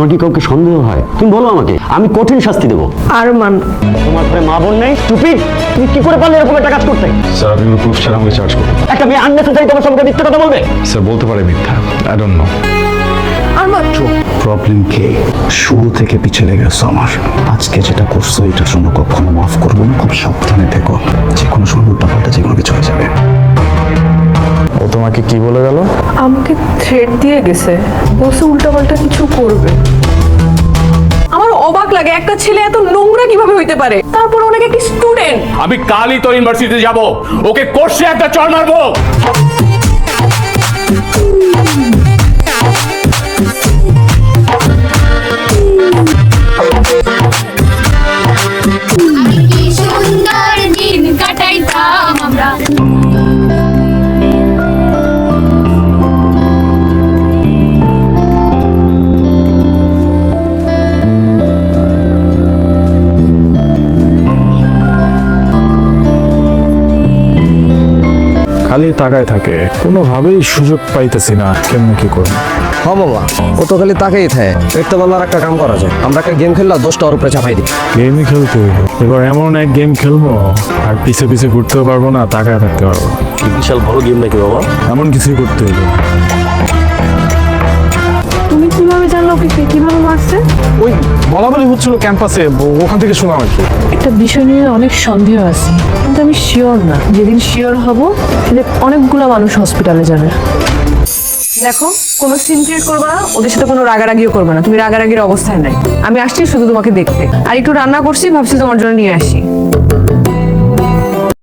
তোমার কি কাউকে সন্দেহ হয়? তুমি বলো আমাকে, আমি কঠিন শাস্তি দেবো। আরমান, তোমার ঘরে মা বোন নেই? টুপি, তুমি কি করে পারলে এরকম একটা কাজ করতে? স্যার আপনি প্রুফ ছাড়া আমাকে চার্জ করুন। একটা মেয়ে আননেসেসারি তোমার সঙ্গে মিথ্যা কথা বলবে? স্যার বলতে পারে মিথ্যা, I don't know. Arman problem কি? শুরু থেকে পিছিয়ে লেগেছো আমার। আজকে যেটা করছো এটার জন্য কখনো মাফ করবো না। খুব সাবধানে থেকো, যে কোনো সময় উল্টাপাল্টা যে কোনো কিছু হয়ে যাবে। ও তোমাকে কি বলে গেল? আমাকে থ্রেট দিয়ে গেছে, বসে উল্টাপাল্টা কিছু করবে। আমার অবাক লাগে একটা ছেলে এত নোংরা কিভাবে হইতে পারে, তারপর অনেক একটি স্টুডেন্ট। আমি কালই তোর ইউনিভার্সিটিতে যাব, ওকে কোর্সে একটা চড় মারবো। কি সুন্দর দিন কাটাইতাম আমরা। খালি তাকায় থাকে, কোনোভাবেই সুযোগ পাইতেছি না কেমনে কি করবো। হ্যাঁ বাবা, ও তো খালি তাকেই থাকে। একটা বলার একটা কাম করা যায়, আমরা একটা গেম খেললাম 10টা ওর উপরে চাপাই দিই। গেমই খেলতে হইব। এবার এমন এক গেম খেলবো আর পিছে পিছে ঘুরতেও পারবো না, তাকায় থাকতে পারবো না। বিশাল বড় গেম নাকি বাবা? এমন কিছুই করতে হইব। তুমি কিভাবে জানলো ওকে কে কিভাবে মারছে? ওই বলা বলি হচ্ছিল ক্যাম্পাসে, ওখান থেকে শোনা আর কি। একটা বিষয় নিয়ে অনেক সন্দেহ আছে, কিন্তু আমি শিওর না। যেদিন শিওর হব সেদিন অনেকগুলো মানুষ হসপিটালে যাবে। দেখো, কোনো সিন ক্রিয়েট করবে না, ওদের সাথে কোনো রাগারাগিও করবে না। তুমি রাগারাগির অবস্থায় নাই। আমি আসছি শুধু তোমাকে দেখতে, আর একটু রান্না করছি, ভাবছি তোমার জন্য নিয়ে আসি।